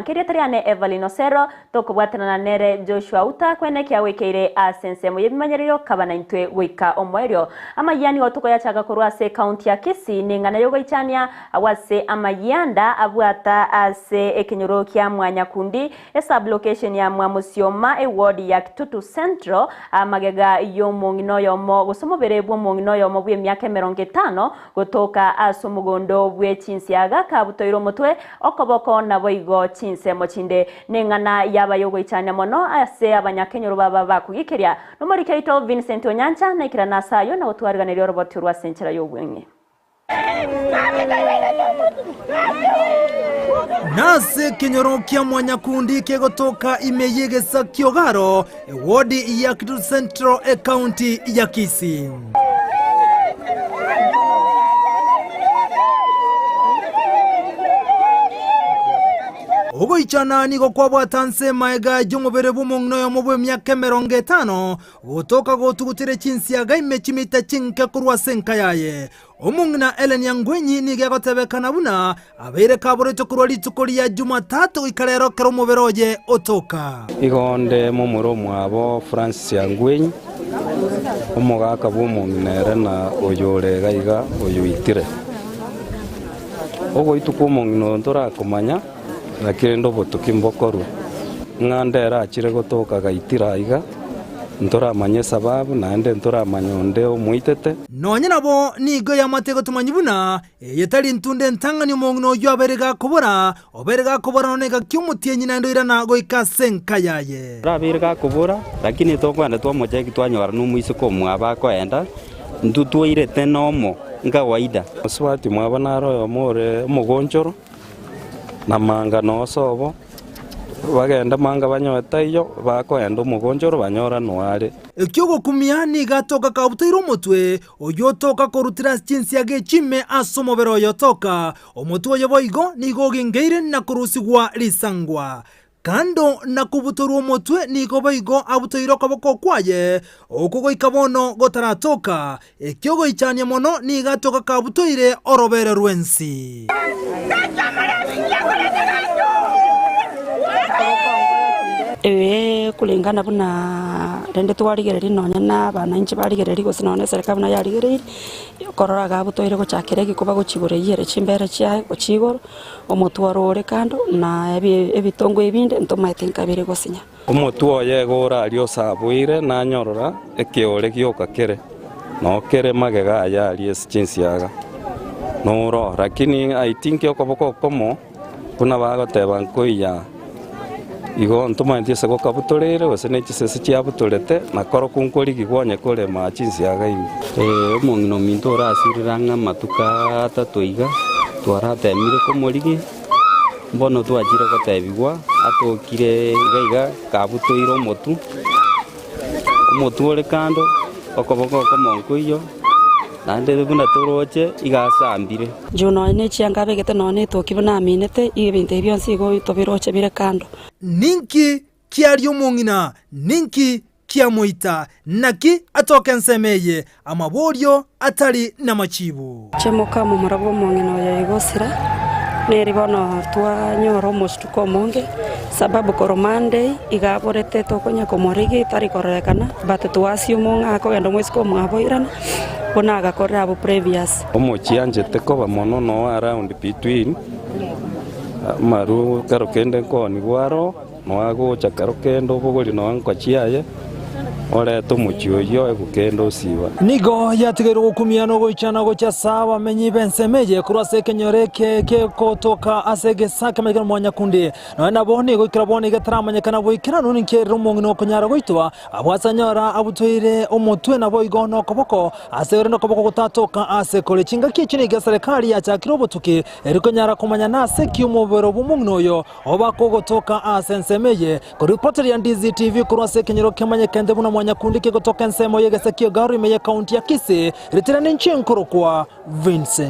Kiriatariane Evelyn Osero tokubwatana nere Joshua Uta kwene kia wikire asense muyimanyariro kabana intwe wika omwerio amayani otuko yachaga kurwase county ya Kisii ningana yogo ichania awase amayanda abwata ase ekinyoro kia mwanya kundi esa location ya Mwamusioma ward ya Kitutu Central amagega yomongino yomo gusomo berebwo mongino yomo bwe myaka 50 gotoka asumugondo bwe chinsiaga kabutoiro mutwe okoboko na boigo nsemo chinde nengana yabayogo ichane mono ase abanyakenyoro baba bakugikiria nomori Keito Vincent Onyancha na ikirana sayo na utwariganiryo robot rwa senchera yobwenye nase kenyoro kia mwanya kundi kegotoka imeyegesa Kiogaro wodi ya Kitutu Central county ya Kisii. Ogo ichana niko kwa bwatanse maega jongobere bumongno yomo bwe myaka 50 gotoka gotugutire chinsiaga imechimita chinke kurwa senka yaye omongna Ellen Yangwenyi nige gotebekana buna abere kaborete kurwa litukori ya Jumatatu ikarero kero muberoje otoka igonde momuro mwabo Francis Yangwenyi omogaka bumongere na oyore gaiga oyuitire ogo itukumongno ndora komanya lakini ndobo tukimbokoru ngandera achire gotoka gaitira iga ntora manye sababu naende ntora manyonde omuitete nonye nabo nigo ya matego tumanyibuna yetali ntunde ntangani mongno yo aberega kubora nonega kyumutienyi nando irana goika senka yaye rabirga kubora lakini tokwana twamojeki twanyora numuise ko mwabako enda ntutu irete nomo ngawaida swati mwabana royo more mugonjoro na manga no sobo bagenda manga banyota iyo bakoenda umugonjoro banyora nware ekyogo kumiani gatoka kabutiro mutwe oyotoka korutira chinsiage chime asomobero yotoka omutwe yoboigo nigo gengeire na kurusigwa lisangwa kando na kubutoro omutwe nigo boigo abutoiro kaboko kwaye okugo ikabono gotaratoka ekyogo ichania mono ni gatoka kabutoire orobere rwensi kulingana buna rende twarigereri nonya na bananchi barigereri gosinone serikali na yarigereri korora gabutoire gochakire gikuba gochigore yere chimbere chia gochigoro omutwaro ore kando na ebitongo ebinde ntomaitenka bire gosinya omutwo yegora alio sabuire na nyorora ekiore gioka kere no kere magega ya alies chinsiaga no ro lakini I think okoboko komo kuna bagoteba nkoya igo ntoma ntiese go kabutorere osene chisese chiabutorete na koro kunkori gigwanye kore machinsiaga imi omongino minto rasiriranga matuka tatoiga twaratemire komorigi mbono twajire gotebigwa atokire gaiga kabutoire omotu ore kando okoboko komonko iyo nande buna toroche igasambire juno ne chianga begete none tokibuna aminete ibinte byonsi go tobiroche bire kando ninki kiario mongina ninki kiamoita naki atoka nsemeye amaborio atari na machibu chemoka mu marabo mongino yegosira neri bono twa nyoro mostuko monge sababu koromande igaborete tokonya komorigi tari korekana batatuasi umonga akogenda mwisiko mwaboirana bonaga korabo previous omochianjete koba mono no around between maru karokende koni gwaro no agocha karokendo bogori no ankochiaye ore to muchioyo egukendo siwa nigo yatigero gukumiano goichana gocha sawa menyi bensemeje kurase kenyoreke ke kotoka asege saka megano mwanya kundi na boni goikira boni gataramanya kana boikira nuni nkero mongino konyara goitwa abwasanyora abutoire omutwe na boigo no koboko asere no koboko gutatoka ase kole chinga kichini ga serikali ya chakiro botuke erikonyara kumanya nase kiumobero bumungno yo obako gotoka asensemeje ko reporter ya Ndizi TV kurase kenyoro kemanye kende buna mwanya kundi ke gotoka nsemo yegesa Kiogaro imeye county ya Kisii ritirani nchi nkoro kwa Vincent